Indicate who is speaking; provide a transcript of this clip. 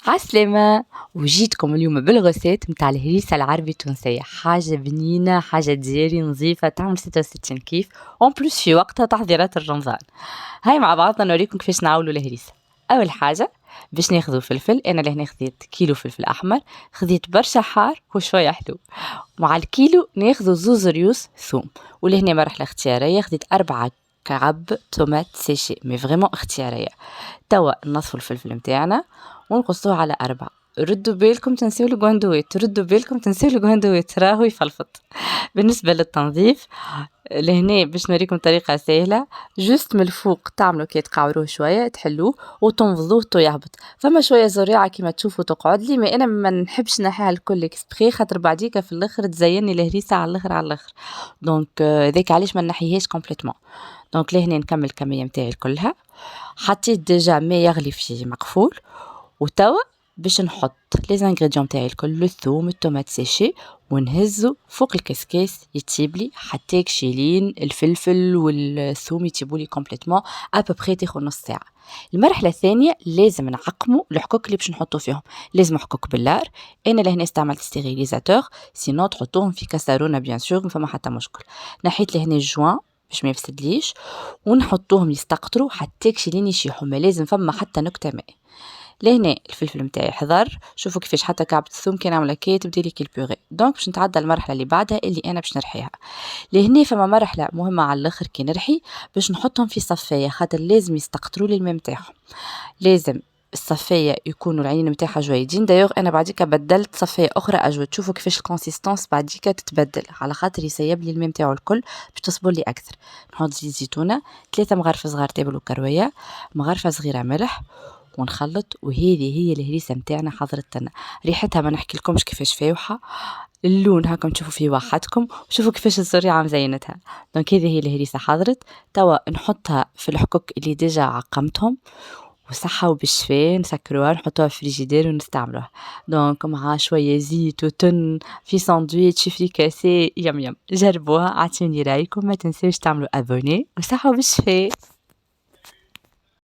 Speaker 1: عسلامة، وجيتكم اليوم بالغوسيت متاع الهريسة العربي التونسية، حاجة بنينة، حاجة دياري نظيفة تعمل 66 كيف اون بلوس في وقتها تحضيرات الرمضان. هاي مع بعضنا نوريكم كيفاش نعولوا الهريسة. أول حاجة باش ناخذوا فلفل، أنا لهنا خذيت كيلو فلفل أحمر، خذيت برشا حار وشوية حلو. مع الكيلو ناخذوا زوز ريوس ثوم، ولهنا مرحلة اختيارية خذيت 4 كعب تومات سيشي مي فريمون اختيارية. توا نصفوا الفلفل متاعنا ونقصوه على 4. ردوا بالكم تنسيو الجواندويت، ردوا بالكم تنسيو الجواندويت راهو يفلفط. بالنسبة للتنظيف لهنا باش نوريكم طريقة سهلة، جست من الفوق تعملوا كي تقعروه شوية تحلوه وتنفضوه تو يهبط. فما شوية زريعة كيما تشوفوا تقعد لي، ما انا ما نحبش نحيها الكل اكسبري خاطر بعديك في الاخر تزيني الهريسة على الاخر على الاخر. دونك ذاك علاش ما نحيهاش كومبليتمون. دونك لهنا نكمل الكمية متاعي كلها، حطيت ديجا ماء يغلي في مقفول، وتوا باش نحط لي زانغريديون تاعي الكل، الثوم الطوماط سيشي، ونهزو فوق الكسكاس يطيبلي حتى يكشيلين الفلفل والثوم يطيبولي كومبليتمون ابوبري تاخد نص ساعه. المرحله الثانيه لازم نعقموا الحكوك اللي باش نحطو فيهم، لازم حكوك باللار. انا لهنا استعملت ستيريليزاتور، سينو تحطوهم في كاسرونه بيان سور ما فما حتى مشكل. نحيت لهنا الجوان باش ما يفسدليش، ونحطوهم يستقطروا حتى يكشيلين يشيحوا، ما لازم فما حتى نكته ماء. لهنا الفلفل متاعي حضر، شوفوا كيفاش حتى كعبة الثوم كي نعمل هكا تبدي لي كي البيغي. دونك باش نتعدى المرحله اللي بعدها اللي انا باش نرحيها. لهنا فما مرحله مهمه على الاخر كي نرحي، باش نحطهم في صفايه خاطر لازم يستقطروا لي الماء متاعهم. لازم الصفايه يكونوا العينين متاعها جويدين. دايوغ انا بعديك بدلت صفايه اخرى اجود، تشوفوا كيفاش الكونسيستانس بعديك تتبدل على خاطر يسيب لي الماء متاعو الكل باش تصبر لي اكثر. نحط زيت زيتونه، 3 مغارف صغار تابل وكرويه، مغرفه صغيره ملح، ونخلط. وهذه هي الهريسه متاعنا حضرت لنا. ريحتها ما نحكي لكمش كيفاش فايحه، اللون هاكم تشوفوا فيه وحدكم، وشوفوا كيفاش الزريعه مزينتها. دونك هذه هي الهريسه حضرت. توا نحطها في الحكوك اللي ديجا عقمتهم، وصحة وبالشفاء نسكروها نحطوها في الفريجيدير ونستعملوها. دونك مع شوية زيت وتن في ساندويتش فريكاسي يم يم. جربوها، اعطوني رايكم، ما تنسوش تعملوا ابوني، وصحة وبالشفاء.